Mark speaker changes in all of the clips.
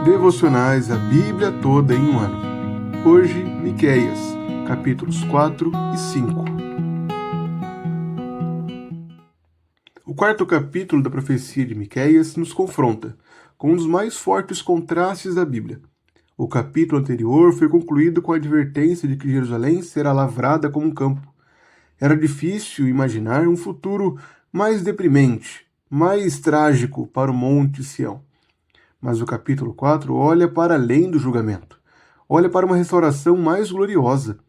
Speaker 1: Devocionais A Bíblia Toda em um Ano. Hoje, Miqueias, capítulos 4 e 5. O quarto capítulo da profecia de Miqueias nos confronta com um dos mais fortes contrastes da Bíblia. O capítulo anterior foi concluído com a advertência de que Jerusalém será lavrada como um campo. Era difícil imaginar um futuro mais deprimente, mais trágico para o Monte Sião. Mas o capítulo 4 olha para além do julgamento. Olha para uma restauração mais gloriosa.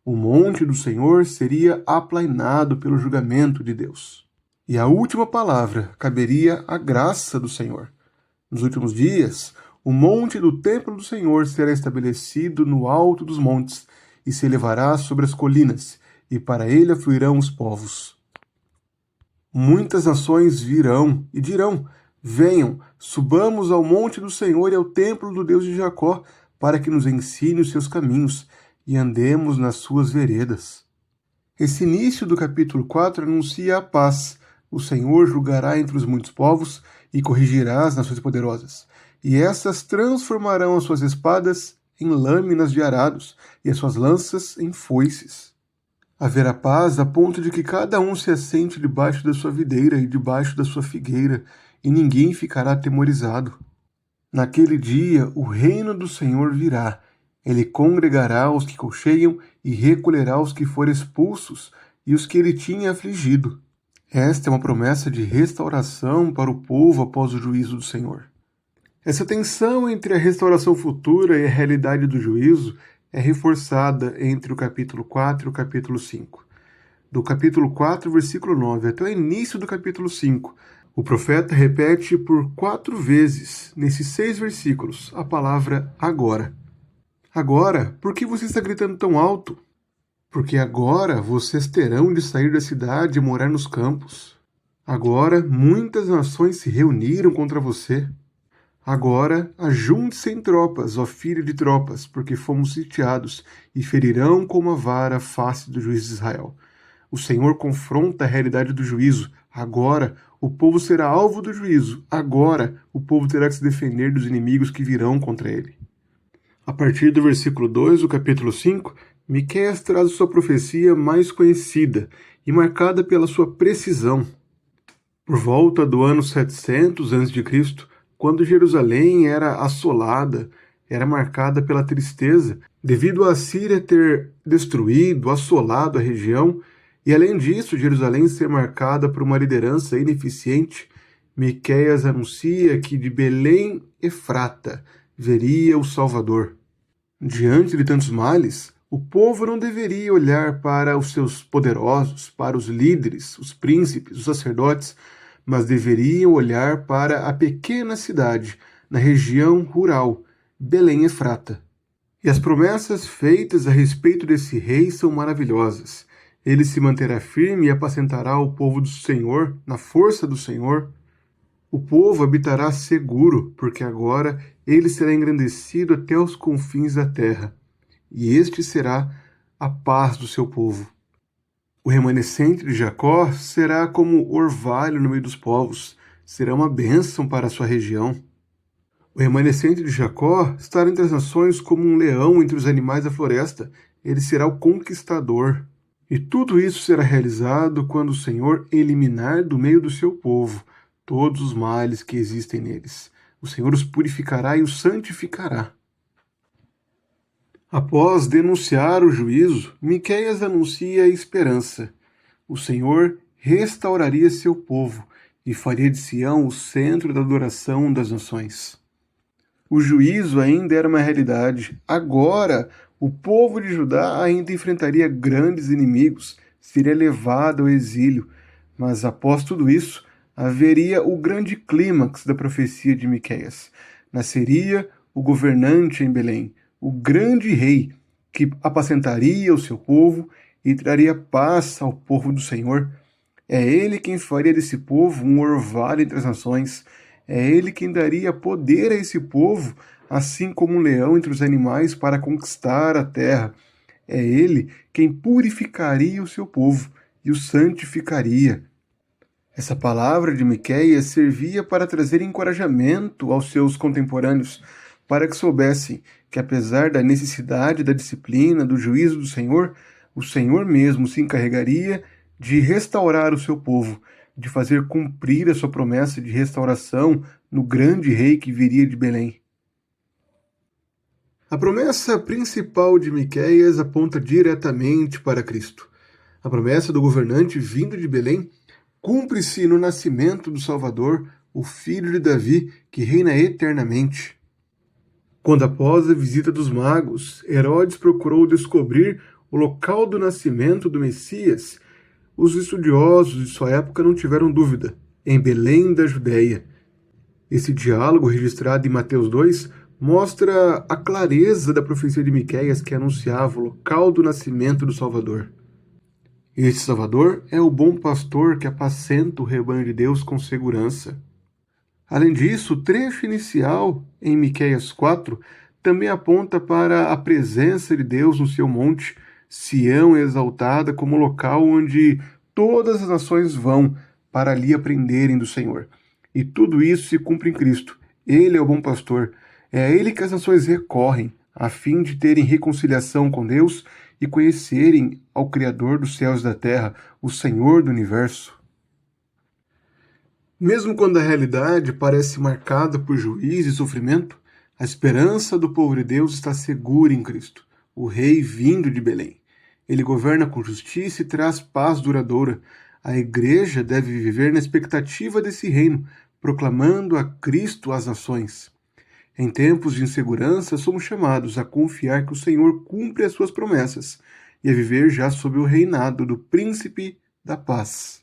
Speaker 1: O monte do Senhor seria aplainado pelo julgamento de Deus. E a última palavra caberia à graça do Senhor. Nos últimos dias, o monte do templo do Senhor será estabelecido no alto dos montes e se elevará sobre as colinas, e para ele afluirão os povos. Muitas nações virão e dirão: venham, subamos ao monte do Senhor e ao templo do Deus de Jacó, para que nos ensine os seus caminhos e andemos nas suas veredas. Esse início do capítulo 4 anuncia a paz. O Senhor julgará entre os muitos povos e corrigirá as nações poderosas. E essas transformarão as suas espadas em lâminas de arados e as suas lanças em foices. Haverá paz a ponto de que cada um se assente debaixo da sua videira e debaixo da sua figueira, e ninguém ficará atemorizado. Naquele dia o reino do Senhor virá. Ele congregará os que cocheiam e recolherá os que forem expulsos e os que ele tinha afligido. Esta é uma promessa de restauração para o povo após o juízo do Senhor. Essa tensão entre a restauração futura e a realidade do juízo é reforçada entre o capítulo 4 e o capítulo 5. Do capítulo 4, versículo 9, até o início do capítulo 5, o profeta repete por 4 vezes, nesses 6 versículos, a palavra agora. Agora, por que você está gritando tão alto? Porque agora vocês terão de sair da cidade e morar nos campos. Agora muitas nações se reuniram contra você. Agora ajunte-se em tropas, ó filho de tropas, porque fomos sitiados, e ferirão como a vara a face do juiz de Israel. O Senhor confronta a realidade do juízo. Agora o povo será alvo do juízo. Agora o povo terá que se defender dos inimigos que virão contra ele. A partir do versículo 2 do capítulo 5, Miqueias traz sua profecia mais conhecida e marcada pela sua precisão. Por volta do ano 700 a.C., quando Jerusalém era assolada, era marcada pela tristeza, devido a Assíria ter destruído, assolado a região, e além disso, Jerusalém ser marcada por uma liderança ineficiente, Miqueias anuncia que de Belém Efrata veria o Salvador. Diante de tantos males, o povo não deveria olhar para os seus poderosos, para os líderes, os príncipes, os sacerdotes, mas deveriam olhar para a pequena cidade, na região rural, Belém Efrata. E as promessas feitas a respeito desse rei são maravilhosas. Ele se manterá firme e apacentará o povo do Senhor, na força do Senhor. O povo habitará seguro, porque agora ele será engrandecido até os confins da terra, e este será a paz do seu povo. O remanescente de Jacó será como orvalho no meio dos povos, será uma bênção para a sua região. O remanescente de Jacó estará entre as nações como um leão entre os animais da floresta, ele será o conquistador. E tudo isso será realizado quando o Senhor eliminar do meio do seu povo todos os males que existem neles. O Senhor os purificará e os santificará. Após denunciar o juízo, Miqueias anuncia a esperança. O Senhor restauraria seu povo e faria de Sião o centro da adoração das nações. O juízo ainda era uma realidade. Agora, o povo de Judá ainda enfrentaria grandes inimigos, seria levado ao exílio. Mas após tudo isso, haveria o grande clímax da profecia de Miqueias. Nasceria o governante em Belém, o grande rei, que apacentaria o seu povo e traria paz ao povo do Senhor. É ele quem faria desse povo um orvalho entre as nações. É ele quem daria poder a esse povo, assim como um leão entre os animais, para conquistar a terra. É ele quem purificaria o seu povo e o santificaria. Essa palavra de Miqueias servia para trazer encorajamento aos seus contemporâneos, para que soubessem que, apesar da necessidade da disciplina, do juízo do Senhor, o Senhor mesmo se encarregaria de restaurar o seu povo, de fazer cumprir a sua promessa de restauração no grande rei que viria de Belém. A promessa principal de Miqueias aponta diretamente para Cristo. A promessa do governante vindo de Belém cumpre-se no nascimento do Salvador, o filho de Davi, que reina eternamente. Quando, após a visita dos magos, Herodes procurou descobrir o local do nascimento do Messias, os estudiosos de sua época não tiveram dúvida: em Belém da Judéia. Esse diálogo, registrado em Mateus 2, mostra a clareza da profecia de Miqueias que anunciava o local do nascimento do Salvador. Este Salvador é o bom pastor que apacenta o rebanho de Deus com segurança. Além disso, o trecho inicial, em Miqueias 4, também aponta para a presença de Deus no seu monte, Sião exaltada, como local onde todas as nações vão para ali aprenderem do Senhor. E tudo isso se cumpre em Cristo. Ele é o bom pastor. É a ele que as nações recorrem, a fim de terem reconciliação com Deus e conhecerem ao Criador dos céus e da terra, o Senhor do universo. Mesmo quando a realidade parece marcada por juízo e sofrimento, a esperança do povo de Deus está segura em Cristo, o Rei vindo de Belém. Ele governa com justiça e traz paz duradoura. A Igreja deve viver na expectativa desse reino, proclamando a Cristo às nações. Em tempos de insegurança, somos chamados a confiar que o Senhor cumpre as suas promessas e a viver já sob o reinado do Príncipe da Paz.